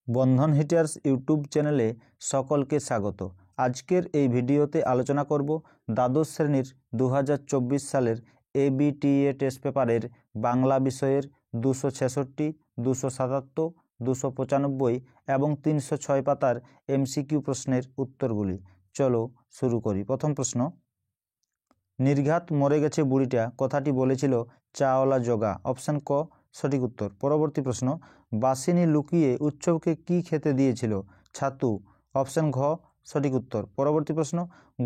বন্ধন hitters YouTube চ্যানেলে সকলকে স্বাগত। আজকের এই ভিডিওতে আলোচনা করব দ্বাদশ শ্রেণীর 2024 সালের এবিটিএ টেস্ট পেপারের বাংলা বিষয়ের 266, 277, 295 এবং 306 পাতার এমসিকিউ প্রশ্নের উত্তরগুলি। চলো শুরু করি। প্রথম প্রশ্ন, নির্ঘাত মরে গেছে বুড়িটা কথাটি বলেছিল চাওয়ালা জগা। অপশন ক সঠিক উত্তর। পরবর্তী প্রশ্ন, বাসিনী লুকিয়ে উৎসবকে কি খেতে দিয়েছিল? ছাতু। অপশন ঘ সঠিক উত্তর। পরবর্তী প্রশ্ন,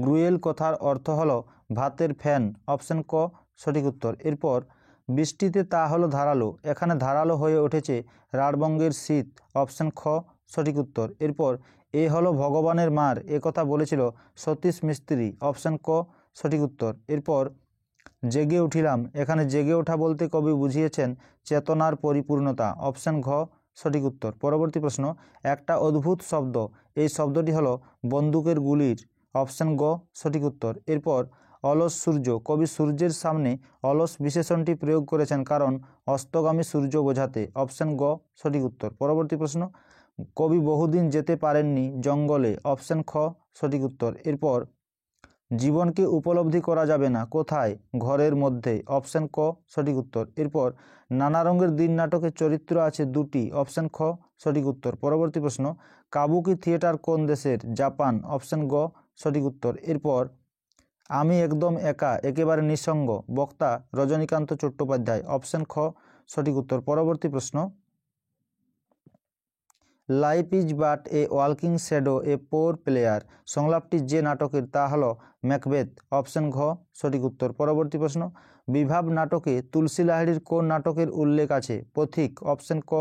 গ্রুয়েল কথার অর্থ হলো ভাতের ফ্যান। অপশন ক সঠিক উত্তর। এরপর বৃষ্টিতে তা হলো ধারালো, এখানে ধারালো হয়ে উঠেছে রাঢ়বঙ্গের শীত। অপশন খ সঠিক উত্তর। এরপর এ হলো ভগবানের মার, এ কথা বলেছিল সতীশ মিস্ত্রি। অপশন ক সঠিক উত্তর। এরপর জেগে উঠিলাম, এখানে জেগে ওঠা বলতে কবি বুঝিয়েছেন চেতনার পরিপূর্ণতা। অপশন ঘ সঠিক উত্তর। পরবর্তী প্রশ্ন, একটা অদ্ভুত শব্দ, এই শব্দটি হলো বন্দুকের গুলির। অপশন গ সঠিক উত্তর। এরপর অলস সূর্য, কবি সূর্যের সামনে অলস বিশেষণটি প্রয়োগ করেছেন কারণ অস্তগামী সূর্য বোঝাতে। অপশন গ সঠিক উত্তর। পরবর্তী প্রশ্ন, কবি বহুদিন যেতে পারেননি জঙ্গলে। অপশন খ সঠিক উত্তর। এরপর জীবনকে উপলব্ধি করা যাবে না কোথায়? ঘরের মধ্যে। অপশন ক সঠিক উত্তর। এরপর নানা রঙের দিন নাটকের চরিত্র আছে দুটি। অপশন খ সঠিক উত্তর। পরবর্তী প্রশ্ন, কাবুকি থিয়েটার কোন দেশের? জাপান। অপশন গ সঠিক উত্তর। এরপর আমি একদম একা, একেবারে নিঃসঙ্গ, বক্তা রজনীকান্ত চট্টোপাধ্যায়। অপশন খ সঠিক উত্তর। পরবর্তী প্রশ্ন, life is but a walking shadow a poor player, সংলাপটি যে নাটকের তা হলো ম্যাকবেথ। অপশন ঘ সঠিক উত্তর। পরবর্তী প্রশ্ন, বিভাব নাটকে তুলসী লাহিড়ীর কোন নাটকের উল্লেখ আছে? পথিক। অপশন ক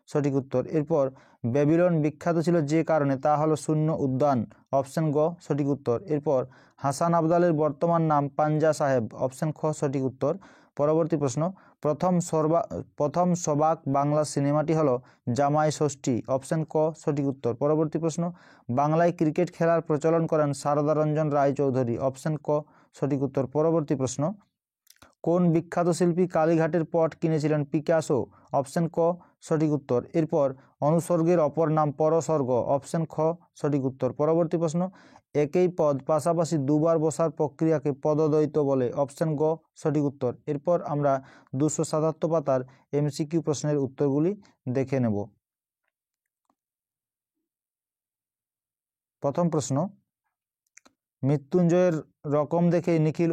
সঠিক উত্তর। এরপর ব্যাবিলন বিখ্যাত ছিল যে কারণে তা হলো শূন্য উদ্যান। অপশন গ সঠিক উত্তর। এরপর হাসান আবদালের বর্তমান নাম পাঞ্জা সাহেব। অপশন খ সঠিক উত্তর। পরবর্তী প্রশ্ন, প্রথম সবাক বাংলা সিনেমাটি হলো জামাই ষষ্ঠী। অপশন ক সঠিক উত্তর। পরবর্তী প্রশ্ন, বাংলায় ক্রিকেট খেলার প্রচলন করেন সারদা রঞ্জন রায়চৌধুরী। অপশন ক সঠিক উত্তর। পরবর্তী প্রশ্ন, কোন বিখ্যাত শিল্পী কালীঘাটের পট কিনেছিলেন? পিকাসো। অপশন ক সঠিক উত্তর। এরপর অনুসর্গের অপর নাম পরসর্গ। অপশন খ সঠিক উত্তর। পরবর্তী প্রশ্ন, একই পদ পাশাপাশি দুবার বসার প্রক্রিয়াকে পদদ্বৈত বলে। অপশন গ সঠিক উত্তর। এরপর আমরা 277 পাতার এমসিকিউ প্রশ্নের উত্তরগুলি দেখে নেব। প্রথম প্রশ্ন, মৃত্যুঞ্জয়ের রকম দেখে নিখিল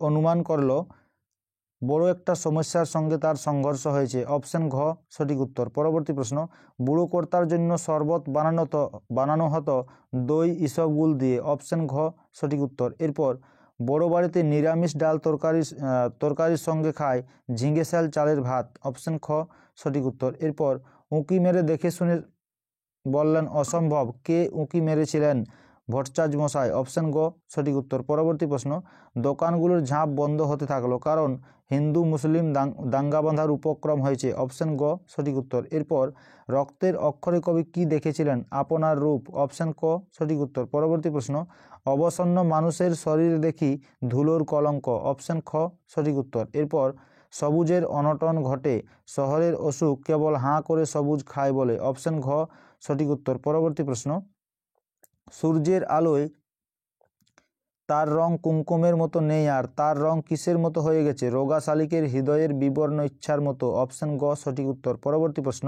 অনুমান করলো বড় একটা সমস্যার সঙ্গে তার সংঘর্ষ হয়েছে। অপশন ঘ সঠিক উত্তর। পরবর্তী প্রশ্ন, বুড়ো কর্তার জন্য শরবত বানানো হতো দই ইসবগুল দিয়ে। অপশন ঘ সঠিক উত্তর। এরপর বড় বাড়িতে নিরামিষ ডাল তরকারির সঙ্গে খায় ঝিঙে শাল চালের ভাত। অপশন খ সঠিক উত্তর। এরপর উঁকি মেরে দেখে শুনে বললেন অসম্ভব, কে উঁকি মেরেছিলেন? ভট্টাচার্য মশাই। অপশন গ সঠিক উত্তর। পরবর্তী প্রশ্ন, দোকানগুলোর ঝাঁপ বন্ধ হতে থাকলো কারণ হিন্দু মুসলিম দাঙ্গা বাঁধার উপক্রম হয়েছে। অপশন গ সঠিক উত্তর। এরপর রক্তের অক্ষরে কবি কি দেখেছিলেন? আপনার রূপ। অপশন ক সঠিক উত্তর। পরবর্তী প্রশ্ন, অবসন্ন মানুষের শরীরে দেখি ধুলোর কলঙ্ক। অপশন খ সঠিক উত্তর। এরপর সবুজের অনটন ঘটে, শহরের অসুখ কেবল হাঁ করে সবুজ খায় বলে। অপশন ঘ সঠিক উত্তর। পরবর্তী প্রশ্ন, সূর্যের আলোয় তার রং কুমকুমের মতো নেই আর তার রং কিসের মতো হয়ে গেছে? রোগা শালিকের হৃদয়ের বিবর্ণ ইচ্ছার মতো। অপশন গ সঠিক উত্তর। পরবর্তী প্রশ্ন,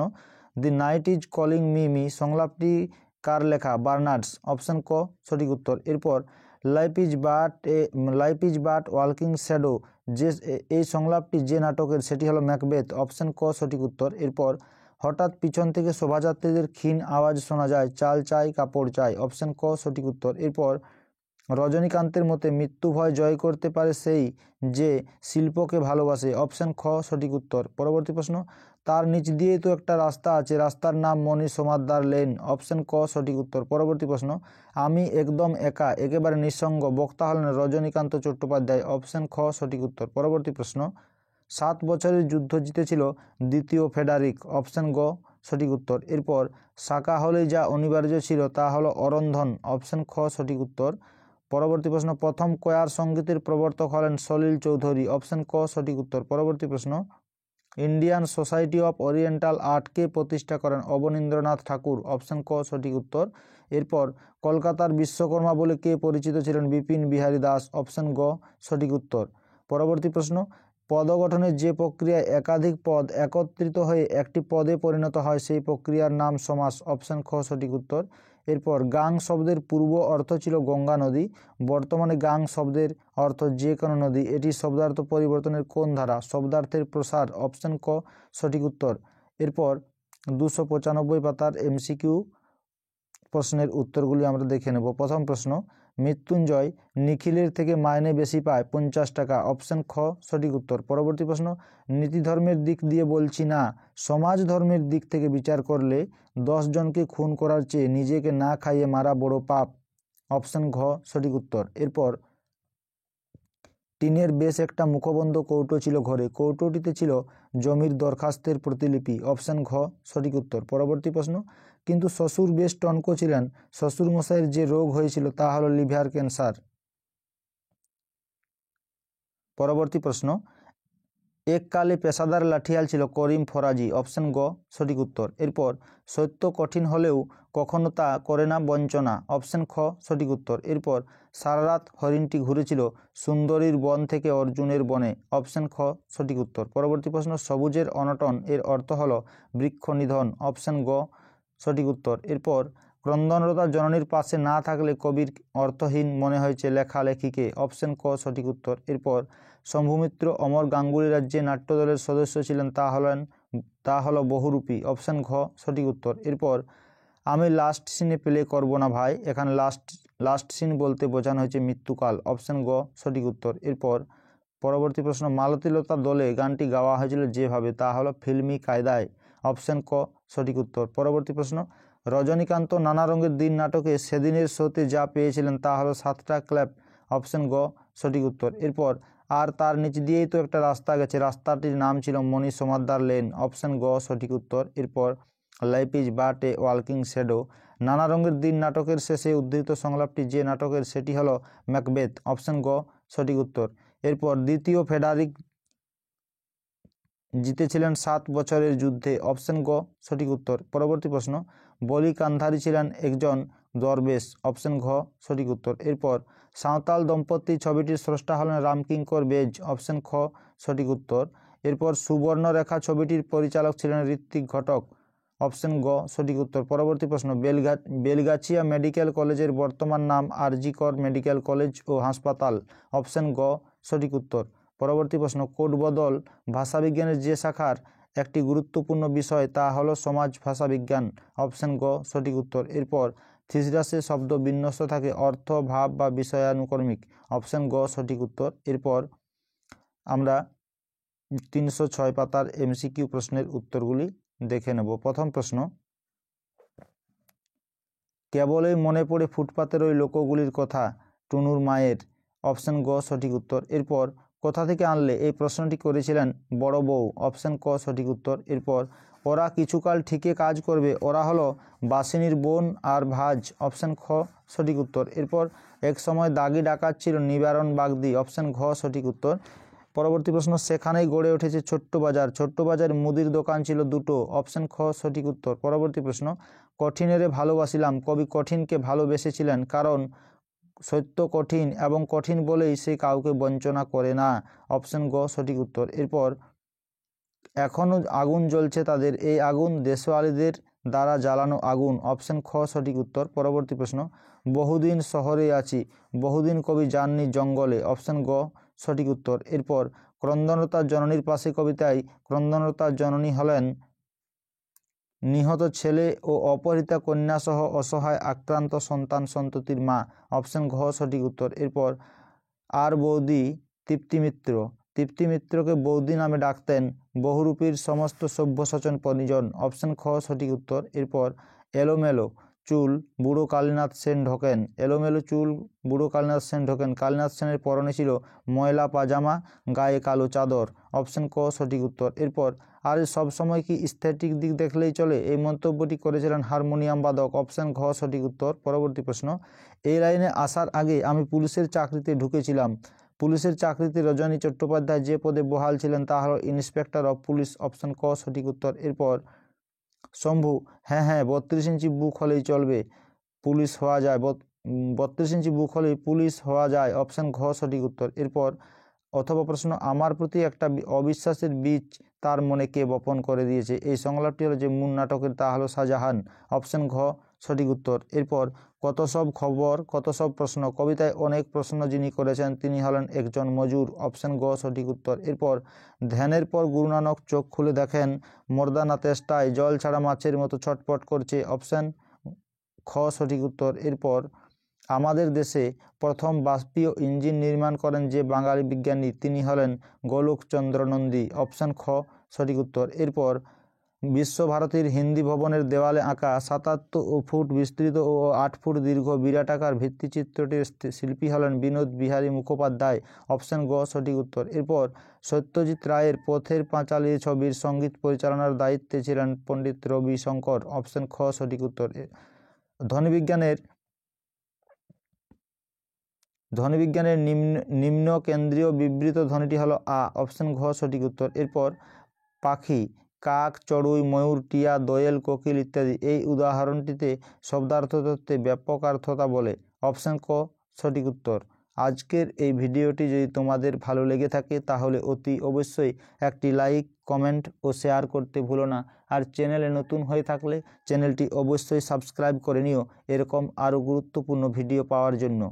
the night is calling me me সংলাপটি কার লেখা? বার্নার্ডস। অপশন ক সঠিক উত্তর। এরপর life is but walking shadow এই সংলাপটি যে নাটকের সেটি হলো ম্যাকবেথ। অপশন ক সঠিক উত্তর। এরপর হঠাৎ পিছন থেকে শোভাযাত্রীদের ক্ষীণ আওয়াজ শোনা যায়, চাল চাই কাপড় চাই। অপশন ক সঠিক উত্তর। এরপর রজনীকান্তের মতে মৃত্যু ভয় জয় করতে পারে সেই যে শিল্পকে ভালোবাসে। অপশন খ সঠিক উত্তর। পরবর্তী প্রশ্ন, তার নিচ দিয়েই তো একটা রাস্তা আছে, রাস্তার নাম মনীষ সমাদ্দার লেন। অপশন ক সঠিক উত্তর। পরবর্তী প্রশ্ন, আমি একদম একা, একেবারে নিঃসঙ্গ, বক্তা হলেন রজনীকান্ত চট্টোপাধ্যায়। অপশন খ সঠিক উত্তর। পরবর্তী প্রশ্ন, 7 বছরের যুদ্ধ জিতেছিল দ্বিতীয় ফেডারিক। অপশন গ সঠিক উত্তর। এরপর শাখা হলেই যা অনিবার্য ছিল তা হলো অরন্ধন। অপশন খ সঠিক উত্তর। পরবর্তী প্রশ্ন, প্রথম কোয়ার সঙ্গীতের প্রবর্তক হলেন সলিল চৌধুরী। অপশন ক সঠিক উত্তর। পরবর্তী প্রশ্ন, ইন্ডিয়ান সোসাইটি অফ ওরিয়েন্টাল আর্টকে প্রতিষ্ঠা করেন? অবনীন্দ্রনাথ ঠাকুর। অপশন ক সঠিক উত্তর। এরপর কলকাতার বিশ্বকর্মা বলে কে পরিচিত ছিলেন? বিপিন বিহারী দাস। অপশন গ সঠিক উত্তর। পরবর্তী প্রশ্ন, পদ গঠনের যে প্রক্রিয়ায় একাধিক পদ একত্রিত হয়ে একটি পদে পরিণত হয় সেই প্রক্রিয়ার নাম সমাস। অপশন খ সঠিক উত্তর। এরপর গাং শব্দের পূর্ব অর্থ ছিল গঙ্গা নদী, বর্তমানে গাং শব্দের অর্থ যে কোনো নদী। এটি শব্দার্থ পরিবর্তনের কোন ধারা? শব্দার্থের প্রসার। অপশন ক সঠিক উত্তর। এরপর 295 পাতার এমসিকিউ প্রশ্নের উত্তরগুলি আমরা দেখে নেব। প্রথম প্রশ্ন, মৃত্যুঞ্জয় নিখিলের থেকে মাইনে বেশি পায় 50 টাকা। অপশন খ সঠিক উত্তর। পরবর্তী প্রশ্ন, নীতি ধর্মের দিক দিয়ে বলছি না, সমাজ ধর্মের দিক থেকে বিচার করলে 10 জনকে খুন করার চেয়ে নিজেকে না খাইয়ে মারা বড় পাপ। অপশন ঘ সঠিক উত্তর। এরপর টিনের বেশ একটা মুখবন্ধ কৌটো ছিল ঘরে, কৌটোটিতে ছিল জমির দরখাস্তের প্রতিলিপি। অপশন ঘ সঠিক উত্তর। পরবর্তী প্রশ্ন, কিন্তু শ্বশুর বেশ টনক ছিলেন, শ্বশুর মশাইয়ের যে রোগ হয়েছিল তা হলো লিভার ক্যান্সার। পরবর্তী প্রশ্ন, এককালে পেশাদার লাঠিয়াল ছিল করিম ফরাজি। অপশন গ সঠিক উত্তর। এরপর সত্য কঠিন হলেও কখনো তা করে না বঞ্চনা। অপশন খ সঠিক উত্তর। এরপর সারারাত হরিণটি ঘুরেছিল সুন্দরীর বন থেকে অর্জুনের বনে। অপশন খ সঠিক উত্তর। পরবর্তী প্রশ্ন, সবুজের অনটন এর অর্থ হলো বৃক্ষ নিধন। অপশন গ সঠিক উত্তর। এরপর ক্রন্দনরতা জননীর পাশে না থাকলে কবির অর্থহীন মনে হয়েছে লেখালেখিকে। অপশন ক সঠিক উত্তর। এরপর শম্ভুমিত্র অমর গাঙ্গুলি রাজ্যে নাট্যদলের সদস্য ছিলেন, তা হলো বহুরূপী। অপশন ঘ সঠিক উত্তর। এরপর আমি লাস্ট সিনে প্লে করব না ভাই, এখানে লাস্ট সিন বলতে বোঝানো হয়েছে মৃত্যুকাল। অপশন গ সঠিক উত্তর। এরপর পরবর্তী প্রশ্ন, মালতীলতা দলে গানটি গাওয়া হয়েছিল যেভাবে, তা হলো ফিল্মি কায়দায়। অপশন ক সঠিক উত্তর। পরবর্তী প্রশ্ন, রজনীকান্ত নানা রঙের দিন নাটকে সেদিনের শোতে যা পেয়েছিলেন তা হলো 7টা ক্ল্যাপ। অপশন গ সঠিক উত্তর। এরপর আর তার নিচ দিয়েই তো একটা রাস্তা গেছে, রাস্তাটির নাম ছিল মণি সমাদ্দার লেন। অপশন গ সঠিক উত্তর। এরপর life is but a walking shadow, নানা রঙের দিন নাটকের শেষে উদ্ধৃত সংলাপটি যে নাটকের সেটি হলো ম্যাকবেথ। অপশন গ সঠিক উত্তর। এরপর দ্বিতীয় ফেডারিক জিতেছিলেন 7 বছরের যুদ্ধে। অপশন গ সঠিক উত্তর। পরবর্তী প্রশ্ন, বলি কান্ধারি ছিলেন একজন দরবেশ। অপশন ঘ সঠিক উত্তর। এরপর সাঁওতাল দম্পতি ছবিটির স্রষ্টা হলেন রামকিঙ্কর বেজ। অপশন খ সঠিক উত্তর। এরপর সুবর্ণরেখা ছবিটির পরিচালক ছিলেন ঋত্বিক ঘটক। অপশন গ সঠিক উত্তর। পরবর্তী প্রশ্ন, বেলগাছিয়া মেডিকেল কলেজের বর্তমান নাম আরজি কর মেডিকেল কলেজ ও হাসপাতাল। অপশন গ সঠিক উত্তর। পরবর্তী প্রশ্ন, কোড বদল ভাষাবিজ্ঞানের যে শাখার একটি গুরুত্বপূর্ণ বিষয় তা হলো সমাজ ভাষাবিজ্ঞান। অপশন গ সঠিক উত্তর। এরপর থিসরাসে শব্দ বিন্যস্ত থাকে অর্থ, ভাব বা বিষয়ানুকর্মিক। অপশন গ সঠিক উত্তর। এরপর আমরা 306 পাতার এমসিকিউ প্রশ্নের উত্তরগুলি দেখে নেব। প্রথম প্রশ্ন, কেবলই মনে পড়ে ফুটপাতের ওই লোকগুলির কথা টুনুর মায়ের। অপশন গ সঠিক উত্তর। এরপর কোথা থেকে আনলে এই প্রশ্নটি করেছিলেন বড় বউ। অপশন ক সঠিক উত্তর। এরপর ওরা কিছুকাল ঠিকই কাজ করবে, ওরা হলো বাসিনীর বোন আর ভাজ। অপশন খ সঠিক উত্তর। এরপর এক সময় দাগি ডাকাত ছিল নিবারণ বাগদি। অপশন ঘ সঠিক উত্তর। পরবর্তী প্রশ্ন, সেখানেই গড়ে উঠেছে ছোট্ট বাজার, ছোট্ট বাজার মুদির দোকান ছিল দুটো। অপশন খ সঠিক উত্তর। পরবর্তী প্রশ্ন, কঠিনেরে ভালোবাসিলাম, কবি কঠিনকে ভালোবেসেছিলেন কারণ সত্য কঠিন এবং কঠিন বলেই সে কাউকে বঞ্চনা করে না। অপশন গ সঠিক উত্তর। এরপর এখনও আগুন জ্বলছে তাদের, এই আগুন দেশওয়ালিদের দ্বারা জ্বালানো আগুন। অপশন খ সঠিক উত্তর। পরবর্তী প্রশ্ন, বহুদিন শহরে আছি, বহুদিন কবি যাননি জঙ্গলে। অপশন গ সঠিক উত্তর। এরপর ক্রন্দনরতা জননীর পাশে কবিতায় ক্রন্দনরতা জননী হলেন নিহত ছেলে ও অপহৃতা কন্যাসহ অসহায় আক্রান্ত সন্তান সন্ততির মা। অপশন ঘ সঠিক উত্তর। এরপর আর বৌদি তৃপ্তি মিত্র, তৃপ্তি মিত্রকে বৌদি নামে ডাকতেন বহুরূপীর সমস্ত সভ্য সচন পরিজন। অপশন খ সঠিক উত্তর। এরপর এলোমেলো চুল বুড়ো কালীনাথ সেন ঢোকেন, এলোমেলো চুল বুড়ো কালীনাথ সেন ঢোকেন, কালীনাথ সেনের পরনে ছিল ময়লা পাজামা, গায়ে কালো চাদর। অপশন ক সঠিক উত্তর। এরপর আর সবসময় কি স্থেটিক দিক দেখলেই চলে, এই মন্তব্যটি করেছিলেন হারমোনিয়াম বাদক। অপশন ঘ সঠিক উত্তর। পরবর্তী প্রশ্ন, এই লাইনে আসার আগে আমি পুলিশের চাকরিতে ঢুকেছিলাম, পুলিশের চাকরিতে রজনী চট্টোপাধ্যায় যে পদে বহাল ছিলেন তা হলো ইন্সপেক্টর অফ পুলিশ, অপশন ক সঠিক উত্তর। এরপর শম্ভু, হ্যাঁ 32 ইঞ্চি বুক হলেই চলবে, পুলিশ হওয়া যায়, 32 ইঞ্চি বুক হলেই পুলিশ হওয়া যায়, অপশন ঘ সঠিক উত্তর। এরপর অথবা প্রশ্ন, আমার প্রতি একটা অবিশ্বাসের বীজ তার মনে কে বপন করে দিয়েছে, এই সংলাপটি হলো যে মূল নাটকের, তা হলো শাহজাহান, অপশন ঘ সঠিক উত্তর। এরপর কত সব খবর কত সব প্রশ্ন কবিতায় অনেক প্রশ্ন যিনি করেছেন তিনি হলেন একজন মজুর, অপশন গ সঠিক উত্তর। এরপর ধ্যানের পর গুরু নানক চোখ খুলে দেখেন মর্দানা তেষ্টায় জল ছাড়া মাছের মতো ছটপট করছে, অপশন খ সঠিক উত্তর। এরপর আমাদের দেশে প্রথম বাষ্পীয় ইঞ্জিন নির্মাণ করেন যে বাঙালি বিজ্ঞানী তিনি হলেন গোলকচন্দ্র নন্দী, অপশন খ সঠিক উত্তর। এরপর বিশ্বভারতীর হিন্দি ভবনের দেওয়ালে আঁকা ৭৭ ফুট বিস্তৃত ও ৮ ফুট দীর্ঘ বিরাটাকার ভিত্তিচিত্রটির শিল্পী হলেন বিনোদ বিহারী মুখোপাধ্যায়, অপশন গ সঠিক উত্তর। এরপর সত্যজিৎ রায়ের পথের পাঁচালী ছবির সঙ্গীত পরিচালনার দায়িত্বে ছিলেন পণ্ডিত রবি শঙ্কর, অপশন খ সঠিক উত্তর। ধ্বনিবিজ্ঞানের নিম্ন কেন্দ্রীয় বিবৃত ধ্বনিটি হলো আ, অপশন ঘ সঠিক উত্তর। এরপর পাখি, কাক, চড়ুই, ময়ূর, টিয়া, দোয়েল, কোকিল ইত্যাদি, এই উদাহরণটিতে শব্দার্থ তত্ত্বে ব্যাপকার্থতা বলে, অপশন ক সঠিক উত্তর। আজকের এই ভিডিওটি যদি তোমাদের ভালো লেগে থাকে তাহলে অতি অবশ্যই একটি লাইক, কমেন্ট ও শেয়ার করতে ভুলো না। আর চ্যানেলে নতুন হয়ে থাকলে চ্যানেলটি অবশ্যই সাবস্ক্রাইব করে নিও এরকম আরও গুরুত্বপূর্ণ ভিডিও পাওয়ার জন্য।